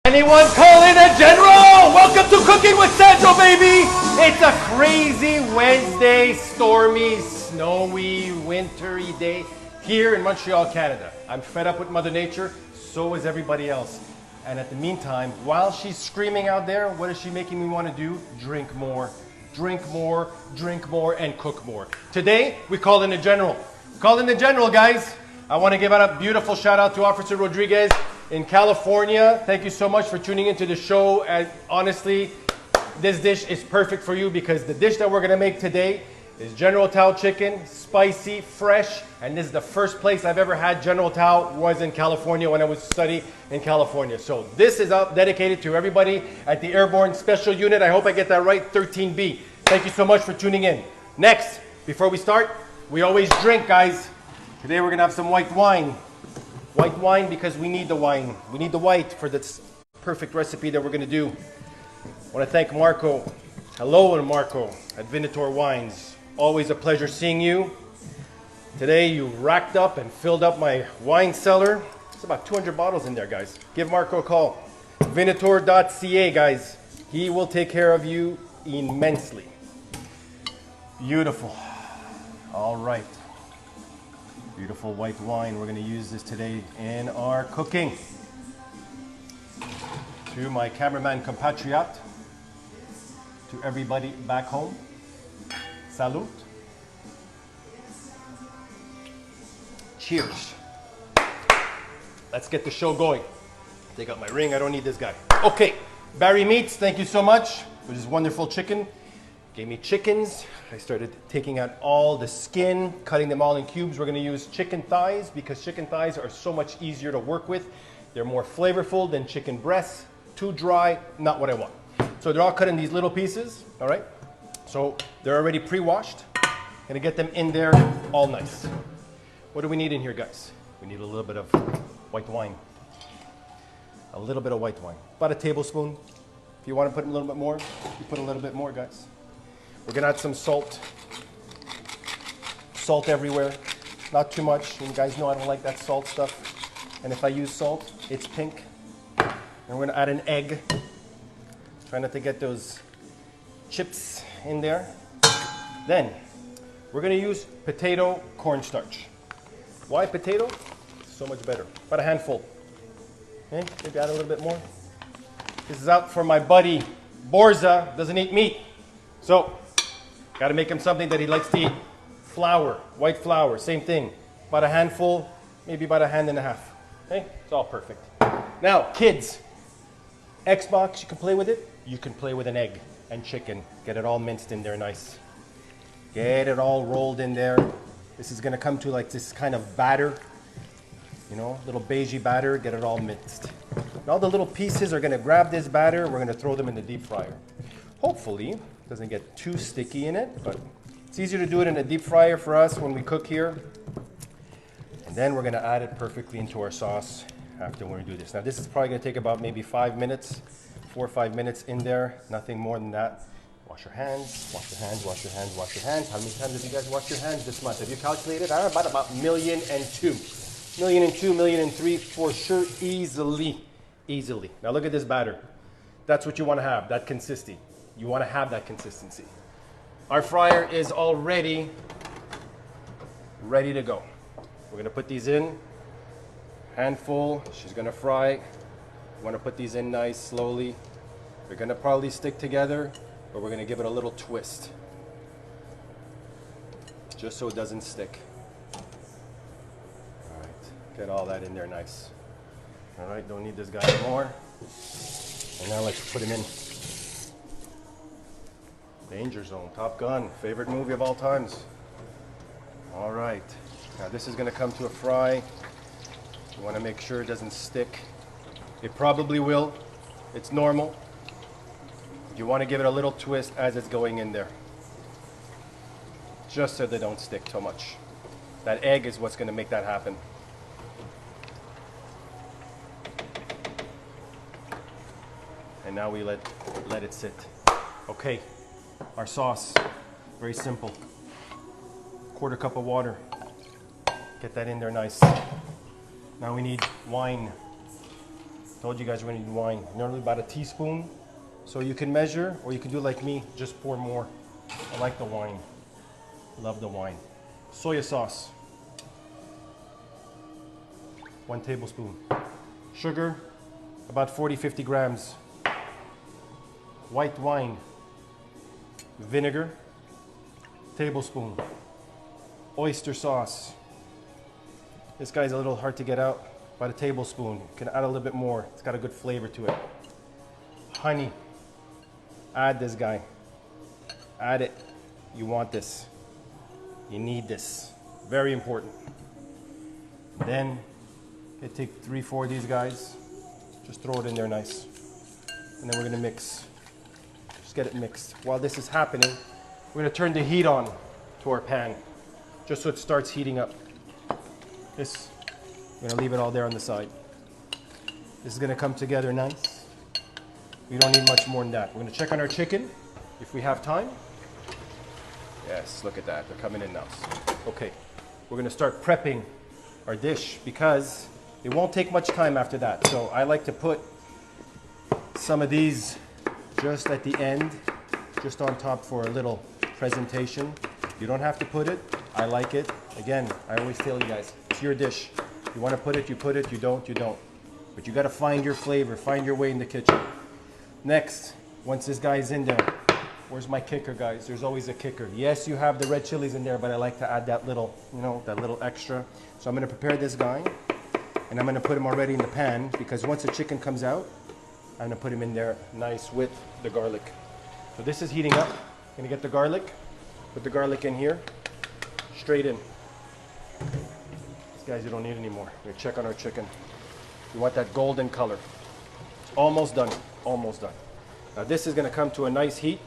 Anyone calling a general? Welcome to Cooking with Sandro, baby! It's a crazy Wednesday, stormy, snowy, wintry day here in Montreal, Canada. I'm fed up with Mother Nature, so is everybody else. And at the meantime, while she's screaming out there, what is she making me want to do? Drink more, drink more, drink more, and cook more. Today, we call in the general. Call in the general, guys. I want to give out a beautiful shout out to Officer Rodriguez in California. Thank you so much for tuning into the show. And honestly, this dish is perfect for you because the dish that we're gonna make today is General Tao Chicken, spicy, fresh, and this is the first place I've ever had General Tao was in California when I was studying in California. So this is dedicated to everybody at the Airborne Special Unit. I hope I get that right, 13B. Thank you so much for tuning in. Next, before we start, we always drink, guys. Today we're gonna have some white wine. White wine because we need the wine. We need the white for this perfect recipe that we're gonna do. I wanna thank Marco. Hello, and Marco at Venator Wines. Always a pleasure seeing you. Today you racked up and filled up my wine cellar. It's about 200 bottles in there, guys. Give Marco a call. Venator.ca, guys. He will take care of you immensely. Beautiful. All right. Beautiful white wine. We're going to use this today in our cooking. To my cameraman compatriot, to everybody back home, salute. Cheers. Let's get the show going. Take out my ring. I don't need this guy. Okay, Barry Meats, thank you so much for this wonderful chicken. Gave me chickens. I started taking out all the skin, cutting them all in cubes. We're going to use chicken thighs because chicken thighs are so much easier to work with. They're more flavorful than chicken breasts. Too dry, not what I want. So they're all cut in these little pieces, all right? So they're already pre-washed. Gonna get them in there all nice. What do we need in here, guys? We need a little bit of white wine. A little bit of white wine. About a tablespoon. If you want to put a little bit more, you put a little bit more, guys. We're gonna add some salt. Salt everywhere, not too much. You guys know I don't like that salt stuff. And if I use salt, it's pink. And we're gonna add an egg. Try not to get those chips in there. Then, we're gonna use potato cornstarch. Why potato? So much better. About a handful. Okay, maybe add a little bit more. This is out for my buddy Borza, doesn't eat meat. So, got to make him something that he likes to eat. Flour, white flour, same thing. About a handful, maybe about a hand and a half. Okay, it's all perfect. Now, kids, Xbox, you can play with it. You can play with an egg and chicken. Get it all minced in there nice. Get it all rolled in there. This is going to come to like this kind of batter. You know, little beigey batter. Get it all minced. And all the little pieces are going to grab this batter. We're going to throw them in the deep fryer. Hopefully, it doesn't get too sticky in it, but it's easier to do it in a deep fryer for us when we cook here. And then we're going to add it perfectly into our sauce after when we do this. Now, this is probably going to take about maybe 5 minutes, 4 or 5 minutes in there, nothing more than that. Wash your hands, wash your hands, wash your hands, wash your hands. How many times have you guys washed your hands this month? Have you calculated? I don't know, about 1,000,002. 1,002, 1,003 for sure, easily. Now look at this batter. That's what you want to have, that consistency. You want to have that consistency. Our fryer is already ready to go. We're going to put these in. Handful. She's going to fry. You want to put these in nice, slowly. They're going to probably stick together, but we're going to give it a little twist. Just so it doesn't stick. All right. Get all that in there nice. All right. Don't need this guy anymore. And now let's put him in. Danger Zone, Top Gun, favorite movie of all times. All right, now this is gonna come to a fry. You wanna make sure it doesn't stick. It probably will, it's normal. You wanna give it a little twist as it's going in there. Just so they don't stick too much. That egg is what's gonna make that happen. And now we let it sit. Okay. Our sauce, very simple. 1/4 cup of water. Get that in there nice. Now we need wine. Told you guys we're gonna need wine. Normally about a teaspoon. So you can measure, or you can do like me, just pour more. I like the wine. Love the wine. Soya sauce. 1 tablespoon. Sugar, about 40-50 grams. White wine. Vinegar, tablespoon. Oyster sauce. This guy's a little hard to get out. About a tablespoon. You can add a little bit more. It's got a good flavor to it. Honey. Add this guy. Add it. You want this. You need this. Very important. Then you take 3-4 of these guys. Just throw it in there nice. And then we're gonna mix. Just get it mixed. While this is happening, we're gonna turn the heat on to our pan, just so it starts heating up. This, we're gonna leave it all there on the side. This is gonna come together nice. We don't need much more than that. We're gonna check on our chicken, if we have time. Yes, look at that, they're coming in now. Okay, we're gonna start prepping our dish because it won't take much time after that. So I like to put some of these just at the end, just on top for a little presentation. You don't have to put it, I like it. Again, I always tell you guys, it's your dish. You wanna put it, you put it, you don't, you don't. But you gotta find your flavor, find your way in the kitchen. Next, once this guy's in there, where's my kicker, guys? There's always a kicker. Yes, you have the red chilies in there, but I like to add that little, you know, that little extra. So I'm gonna prepare this guy, and I'm gonna put him already in the pan, because once the chicken comes out, I'm gonna put him in there nice with the garlic. So this is heating up. I'm gonna get the garlic, put the garlic in here, straight in. These guys you don't need anymore. We're gonna check on our chicken. You want that golden color. It's almost done, almost done. Now this is gonna come to a nice heat.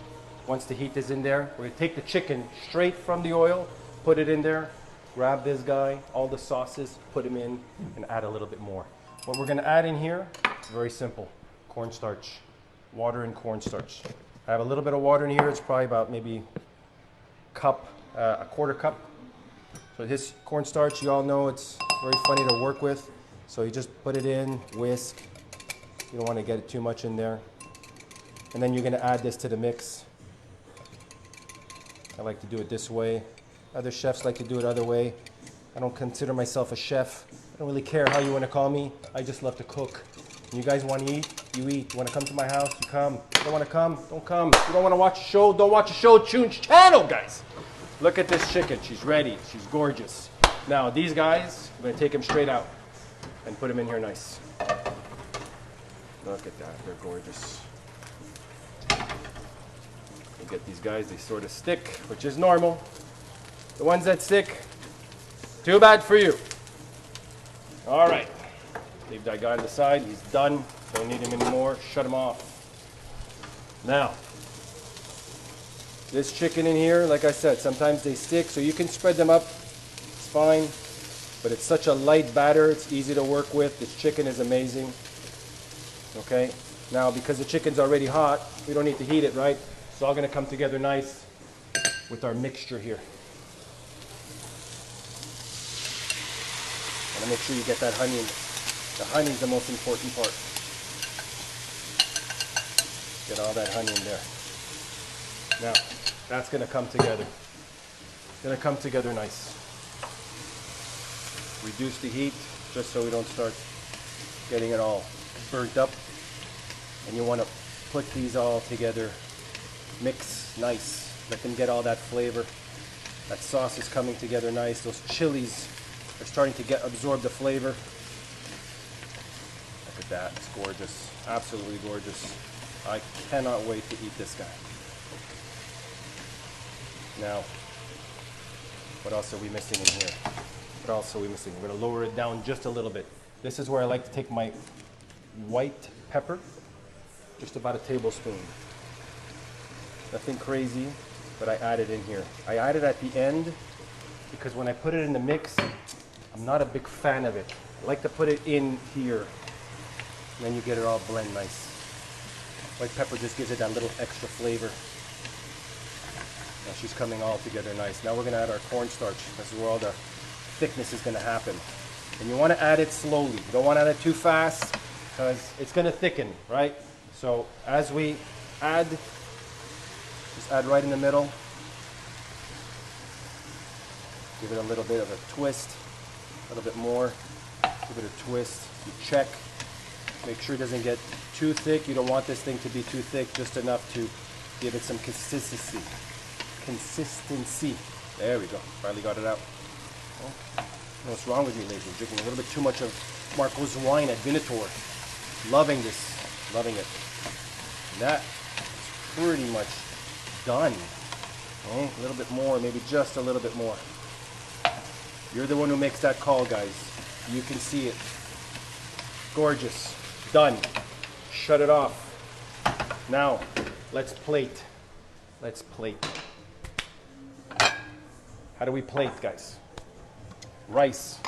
Once the heat is in there, we're gonna take the chicken straight from the oil, put it in there, grab this guy, all the sauces, put them in, and add a little bit more. What we're gonna add in here, it's very simple. Cornstarch, water and cornstarch. I have a little bit of water in here. It's probably about maybe a quarter cup. So this cornstarch, you all know it's very funny to work with. So you just put it in, whisk. You don't want to get it too much in there. And then you're gonna add this to the mix. I like to do it this way. Other chefs like to do it other way. I don't consider myself a chef. I don't really care how you want to call me. I just love to cook. You guys want to eat, you eat. You want to come to my house, you come. You don't want to come, don't come. You don't want to watch a show, don't watch a show. Change channel, guys. Look at this chicken. She's ready. She's gorgeous. Now, these guys, I'm going to take them straight out and put them in here nice. Look at that. They're gorgeous. You get these guys, they sort of stick, which is normal. The ones that stick, too bad for you. All right. Leave that guy on the side. He's done. Don't need him anymore. Shut him off. Now, this chicken in here, like I said, sometimes they stick, so you can spread them up. It's fine. But it's such a light batter. It's easy to work with. This chicken is amazing. Okay? Now, because the chicken's already hot, we don't need to heat it, right? It's all going to come together nice with our mixture here. And make sure you get that honey in. The honey is the most important part. Get all that honey in there. Now, that's going to come together. It's going to come together nice. Reduce the heat just so we don't start getting it all burnt up. And you want to put these all together. Mix nice. Let them get all that flavor. That sauce is coming together nice. Those chilies are starting to absorb the flavor. Look at that. It's gorgeous. Absolutely gorgeous. I cannot wait to eat this guy. Now, what else are we missing in here? What else are we missing? We're going to lower it down just a little bit. This is where I like to take my white pepper, just about a tablespoon. Nothing crazy, but I add it in here. I add it at the end because when I put it in the mix, I'm not a big fan of it. I like to put it in here, and then you get it all blend nice. White pepper just gives it that little extra flavor. Now she's coming all together nice. Now we're going to add our cornstarch. This is where all the thickness is going to happen. And you want to add it slowly. You don't want to add it too fast because it's gonna thicken, right? So as we add, just add right in the middle. Give it a little bit of a twist, a little bit more. Give it a twist. You check. Make sure it doesn't get too thick. You don't want this thing to be too thick, just enough to give it some consistency. There we go. Finally got it out. Oh, what's wrong with me lately? Drinking a little bit too much of Marco's wine at Venator. Loving this. Loving it. And that is pretty much done. Okay? A little bit more, maybe just a little bit more. You're the one who makes that call, guys. You can see it. Gorgeous. Done. Shut it off. Now, let's plate. Let's plate. How do we plate, guys? Rice.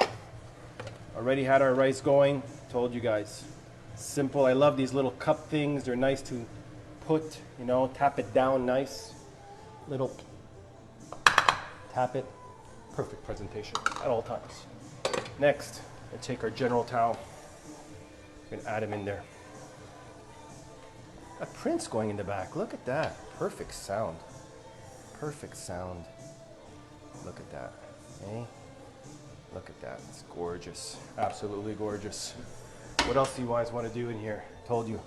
Already had our rice going. Told you guys. Simple. I love these little cup things. They're nice to put, you know, tap it down nice. Little tap it. Perfect presentation at all times. Next, I take our General Tao. We're gonna add him in there. A Prince going in the back. Look at that. Perfect sound. Perfect sound. Look at that. Okay? Look at that. It's gorgeous. Absolutely gorgeous. What else do you guys want to do in here? Told you.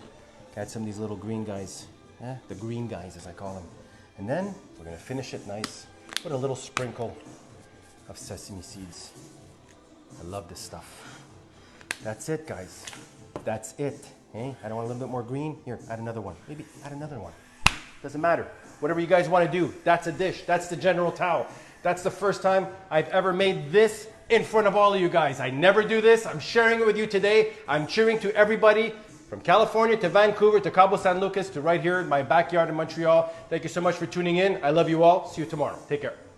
Add some of these little green guys. Yeah? The green guys, as I call them. And then we're gonna finish it nice. Put a little sprinkle of sesame seeds. I love this stuff. That's it, guys. That's it. Hey, I don't want a little bit more green. Here, add another one. Maybe add another one. Doesn't matter. Whatever you guys want to do, that's a dish. That's the General Tao. That's the first time I've ever made this in front of all of you guys. I never do this. I'm sharing it with you today. I'm cheering to everybody from California to Vancouver to Cabo San Lucas to right here in my backyard in Montreal. Thank you so much for tuning in. I love you all. See you tomorrow. Take care.